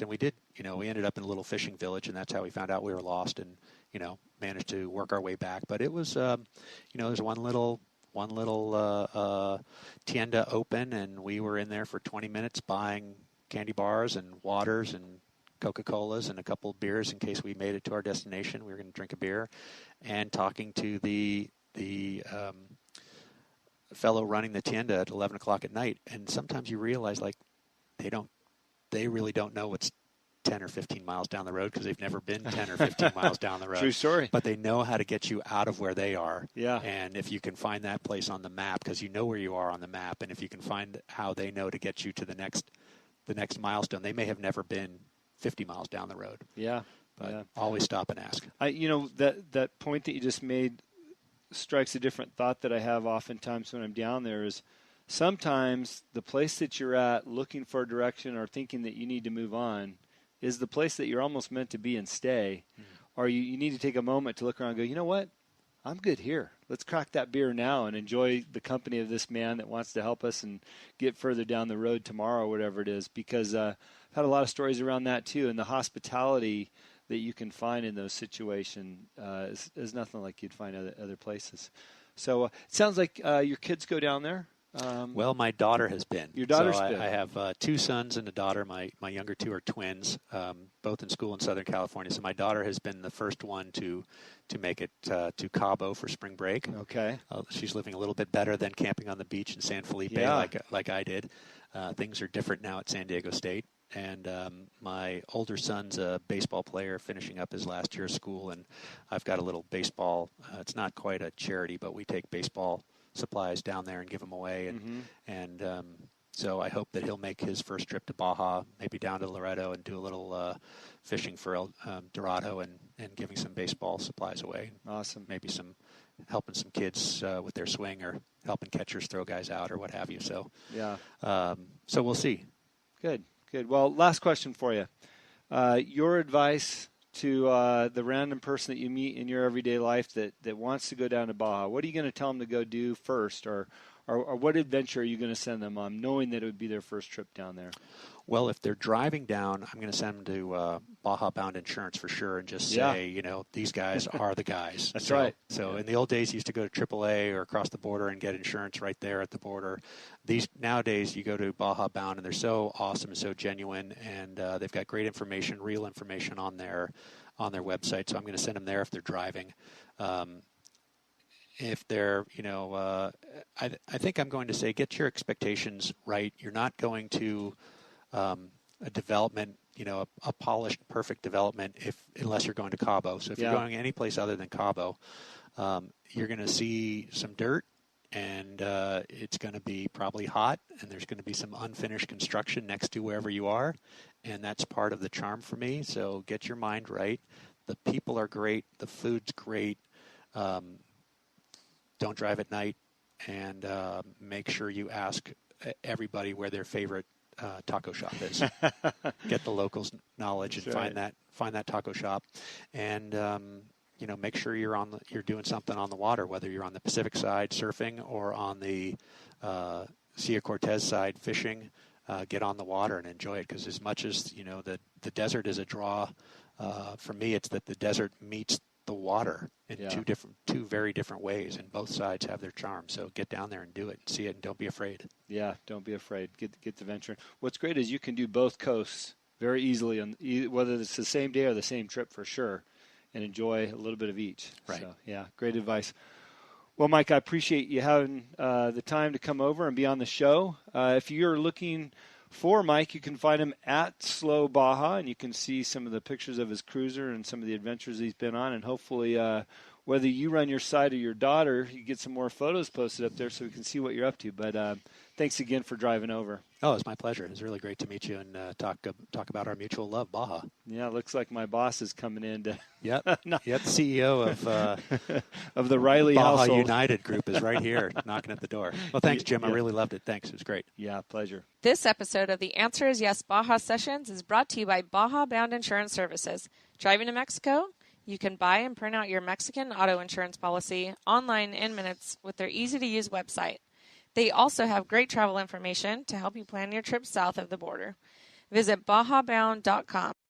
and we did, we ended up in a little fishing village, and that's how we found out we were lost, and managed to work our way back. But it was, there's one little tienda open, and we were in there for 20 minutes buying candy bars and waters and Coca-Colas and a couple of beers in case we made it to our destination. We were going to drink a beer, and talking to the fellow running the tienda at 11 o'clock at night. And sometimes you realize, like, they really don't know what's 10 or 15 miles down the road because they've never been 10 or 15 miles down the road. True story. But they know how to get you out of where they are. Yeah. And if you can find that place on the map, because you know where you are on the map, and if you can find how they know to get you to the next milestone, they may have never been 50 miles down the road. Yeah. But always stop and ask. That point that you just made strikes a different thought that I have oftentimes when I'm down there is sometimes the place that you're at looking for direction or thinking that you need to move on is the place that you're almost meant to be and stay. Or you need to take a moment to look around and go, you know what? I'm good here. Let's crack that beer now and enjoy the company of this man that wants to help us and get further down the road tomorrow or whatever it is. Because I've had a lot of stories around that too. And the hospitality that you can find in those situations is nothing like you'd find other places. So it sounds like your kids go down there. Well, my daughter has been. Your daughter's been. been. I have 2 sons and a daughter. My younger 2 are twins, both in school in Southern California. So my daughter has been the first one to make it to Cabo for spring break. Okay. She's living a little bit better than camping on the beach in San Felipe like I did. Things are different now at San Diego State. And my older son's a baseball player finishing up his last year of school, and I've got a little baseball. It's not quite a charity, but we take baseball supplies down there and give them away. And so I hope that he'll make his first trip to Baja, maybe down to Loreto, and do a little fishing for Dorado and giving some baseball supplies away. Awesome. Maybe helping some kids with their swing or helping catchers throw guys out or what have you. So so we'll see. Good. Well, last question for you. Your advice to the random person that you meet in your everyday life that wants to go down to Baja, what are you going to tell them to go do first, or what adventure are you going to send them on, knowing that it would be their first trip down there? Well, if they're driving down, I'm going to send them to Baja Bound Insurance for sure and just say, these guys are the guys. That's right. So in the old days, you used to go to AAA or across the border and get insurance right there at the border. Nowadays, you go to Baja Bound, and they're so awesome and so genuine, and they've got great information, real information on their website. So I'm going to send them there if they're driving. If they're, I think I'm going to say get your expectations right. You're not going to a development, a polished, perfect development unless you're going to Cabo. So if you're going any place other than Cabo, you're going to see some dirt, and it's going to be probably hot, and there's going to be some unfinished construction next to wherever you are, and that's part of the charm for me. So get your mind right. The people are great. The food's great. Don't drive at night, and make sure you ask everybody where their favorite taco shop is. Get the locals' knowledge and find that taco shop, and make sure you're doing something on the water, whether you're on the Pacific side surfing or on the Cia Cortez side fishing. Get on the water and enjoy it, because as much as the desert is a draw, for me it's that the desert meets the water in two very different ways, and both sides have their charm. So get down there and do it, and see it, and don't be afraid. Yeah, don't be afraid. Get the venture. What's great is you can do both coasts very easily, whether it's the same day or the same trip for sure, and enjoy a little bit of each. Right. So, great advice. Well, Mike, I appreciate you having the time to come over and be on the show. If you're looking for Mike, you can find him at Slow Baja, and you can see some of the pictures of his cruiser and some of the adventures he's been on. And hopefully, whether you run your site or your daughter, you get some more photos posted up there so we can see what you're up to. But thanks again for driving over. Oh, it's my pleasure. It was really great to meet you and talk about our mutual love, Baja. Yeah, it looks like my boss is coming in to. Yep, CEO of the Riley Baja household. United Group is right here knocking at the door. Well, thanks, Jim. I really loved it. Thanks. It was great. Yeah, pleasure. This episode of The Answer is Yes Baja Sessions is brought to you by Baja Bound Insurance Services. Driving to Mexico? You can buy and print out your Mexican auto insurance policy online in minutes with their easy-to-use website. They also have great travel information to help you plan your trip south of the border. Visit BajaBound.com.